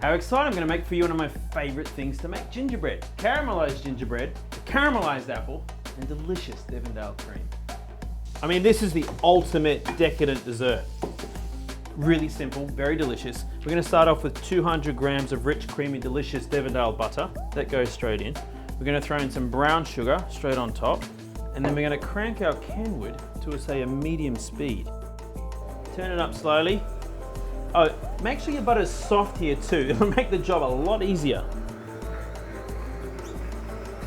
How exciting I'm going to make for you one of my favorite things to make, gingerbread. Caramelized gingerbread, caramelized apple, and delicious Devondale cream. I mean, this is the ultimate decadent dessert. Really simple, very delicious. We're going to start off with 200 grams of rich, creamy, delicious Devondale butter. That goes straight in. We're going to throw in some brown sugar straight on top. And then we're going to crank our Kenwood to, say, a medium speed. Turn it up slowly. Oh, make sure your butter's soft here too. It'll make the job a lot easier.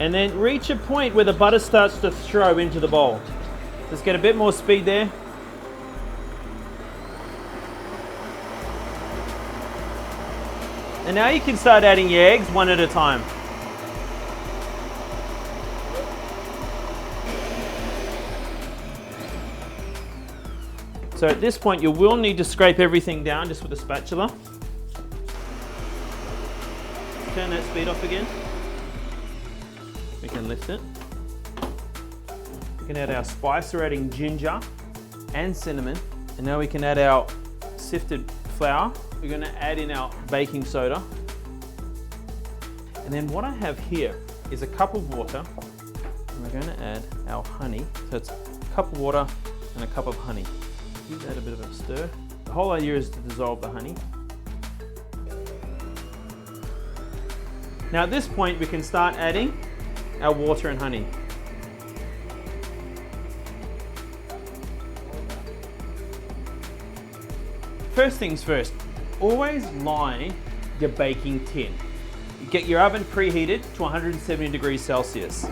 And then reach a point where the butter starts to throw into the bowl. Just get a bit more speed there. And now you can start adding your eggs one at a time. So at this point, you will need to scrape everything down just with a spatula. Turn that speed off again. We can lift it. We can add our spice. We're adding ginger and cinnamon. And now we can add our sifted flour. We're going to add in our baking soda. And then what I have here is a cup of water. And we're going to add our honey. So it's a cup of water and a cup of honey. Give that a bit of a stir. The whole idea is to dissolve the honey. Now at this point we can start adding our water and honey. First things first, always line your baking tin. Get your oven preheated to 170 degrees Celsius.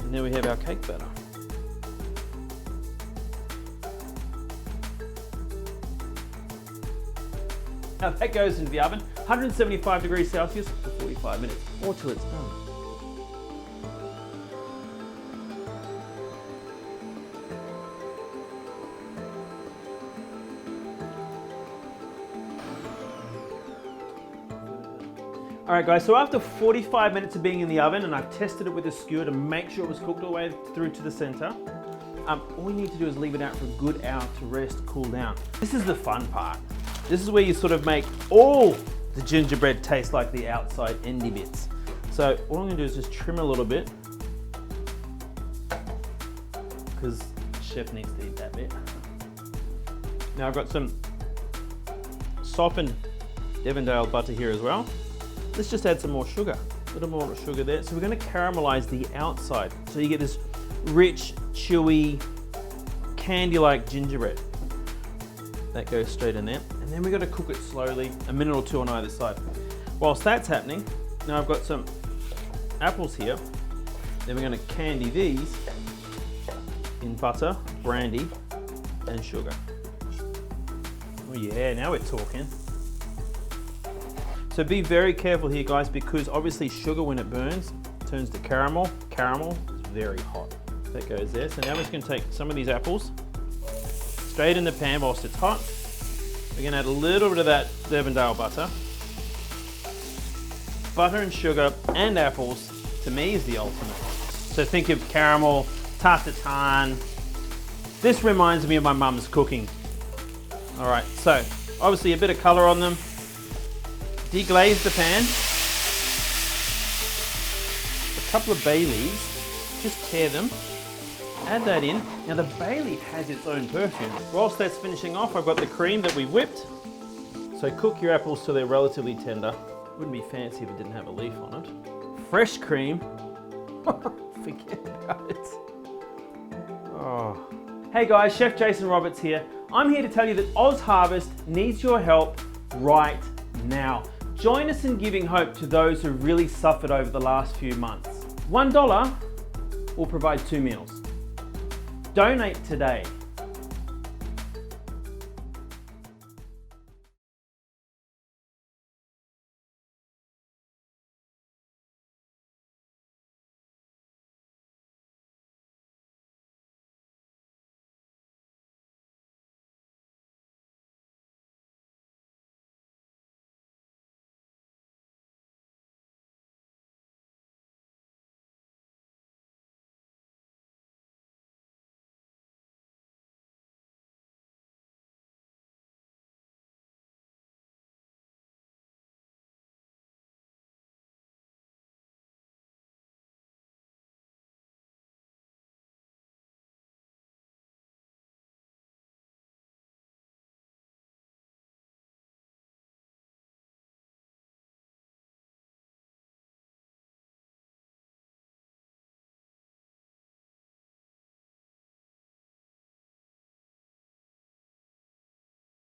And there we have our cake batter. Now that goes into the oven, 175 degrees Celsius for 45 minutes, or till it's done. All right guys, so after 45 minutes of being in the oven, and I've tested it with a skewer to make sure it was cooked all the way through to the center, all we need to do is leave it out for a good hour to rest, cool down. This is the fun part. This is where you sort of make all the gingerbread taste like the outside endy bits. So all I'm gonna do is just trim a little bit, because the chef needs to eat that bit. Now I've got some softened Devondale butter here as well. Let's just add some more sugar, a little more sugar there. So we're going to caramelize the outside. So you get this rich, chewy, candy-like gingerbread. That goes straight in there. And then we're going to cook it slowly, a minute or two on either side. Whilst that's happening, now I've got some apples here. Then we're going to candy these in butter, brandy, and sugar. Oh yeah, now we're talking. So be very careful here guys, because obviously sugar when it burns turns to caramel. Caramel is very hot. That goes there. So now we're just going to take some of these apples straight in the pan whilst it's hot. We're going to add a little bit of that Devondale butter. Butter and sugar and apples to me is the ultimate. So think of caramel, tartatan. This reminds me of my mum's cooking. All right, so obviously a bit of color on them. Deglaze the pan. A couple of bay leaves, just tear them, add that in. Now the bay leaf has its own perfume. Whilst that's finishing off, I've got the cream that we whipped. So cook your apples till they're relatively tender. Wouldn't be fancy if it didn't have a leaf on it. Fresh cream, forget about it. Oh. Hey guys, Chef Jason Roberts here. I'm here to tell you that Oz Harvest needs your help right now. Join us in giving hope to those who really suffered over the last few months. $1 will provide 2 meals. Donate today.